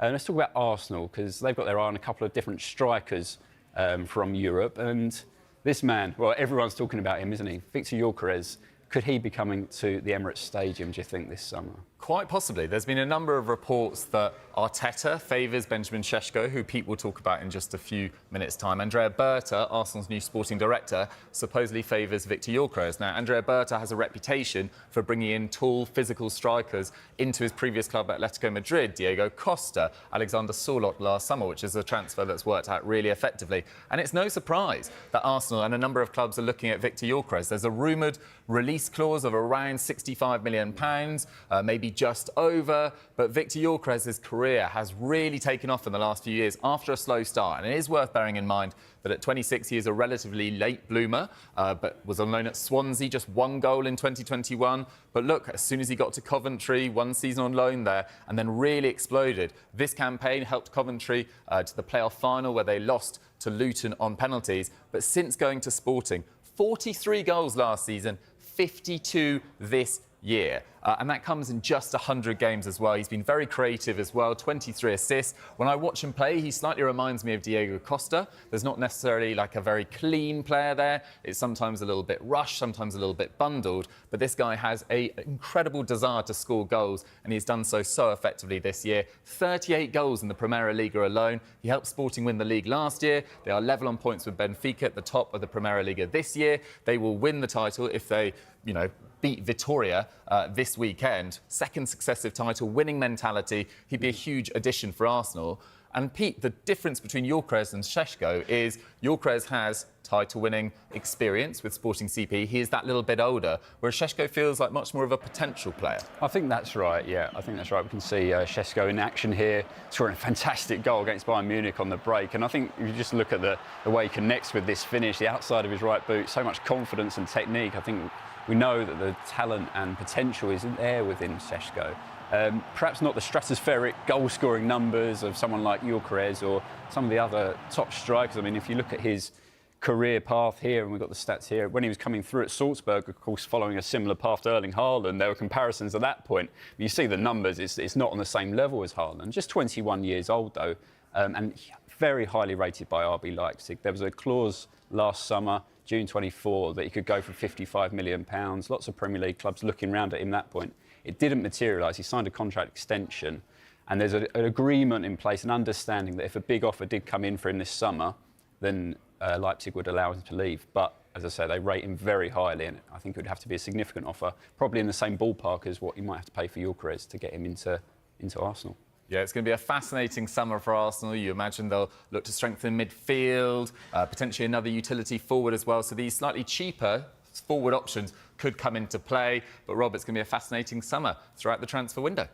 Let's talk about Arsenal, because they've got their eye on a couple of different strikers from Europe. And this man, well, everyone's talking about him, isn't he? Victor Gyökeres. Could he be coming to the Emirates Stadium, do you think, this summer? Quite possibly. There's been a number of reports that Arteta favours Benjamin Sesko, who Pete will talk about in just a few minutes' time. Andrea Berta, Arsenal's new sporting director, supposedly favours Victor Gyökeres. Now, Andrea Berta has a reputation for bringing in tall, physical strikers into his previous club, Atletico Madrid, Diego Costa, Alexander Sorloth last summer, which is a transfer that's worked out really effectively. And it's no surprise that Arsenal and a number of clubs are looking at Victor Gyökeres. There's a rumoured release clause of around £65 million, maybe just over. But Victor Gyökeres' career has really taken off in the last few years after a slow start. And it is worth bearing in mind that at 26, he is a relatively late bloomer, but was on loan at Swansea, just one goal in 2021. But look, as soon as he got to Coventry, one season on loan there, and then really exploded. This campaign helped Coventry to the playoff final, where they lost to Luton on penalties. But since going to Sporting, 43 goals last season, 52 this year. And that comes in just 100 games as well. He's been very creative as well, 23 assists. When I watch him play, he slightly reminds me of Diego Costa. There's not necessarily like a very clean player there. It's sometimes a little bit rushed, sometimes a little bit bundled. But this guy has an incredible desire to score goals, and he's done so effectively this year. 38 goals in the Premier League alone. He helped Sporting win the league last year. They are level on points with Benfica at the top of the Premier League this year. They will win the title if they, beat Vitoria this weekend. Second successive title, winning mentality. He'd be a huge addition for Arsenal. And Pete, the difference between Gyökeres and Sesko is Gyökeres has title-winning experience with Sporting CP. He is that little bit older, whereas Sesko feels like much more of a potential player. I think that's right, yeah. I think that's right. We can see Sesko in action here, scoring a fantastic goal against Bayern Munich on the break. And I think if you just look at the way he connects with this finish, the outside of his right boot, so much confidence and technique. I think we know that the talent and potential is there within Sesko. Perhaps not the stratospheric goal-scoring numbers of someone like Gyökeres or some of the other top strikers. I mean, if you look at his career path here, and we've got the stats here, when he was coming through at Salzburg, of course, following a similar path to Erling Haaland, there were comparisons at that point. But you see the numbers, it's not on the same level as Haaland. Just 21 years old, though, and very highly rated by RB Leipzig. There was a clause last summer, June 24, that he could go for £55 million. Lots of Premier League clubs looking around at him at that point. It didn't materialise. He signed a contract extension, and there's an agreement in place, an understanding that if a big offer did come in for him this summer, then Leipzig would allow him to leave. But, as I say, they rate him very highly, and I think it would have to be a significant offer, probably in the same ballpark as what you might have to pay for Gyökeres to get him into Arsenal. Yeah, it's going to be a fascinating summer for Arsenal. You imagine they'll look to strengthen midfield, potentially another utility forward as well. So these slightly cheaper forward options could come into play. But, Rob, it's going to be a fascinating summer throughout the transfer window.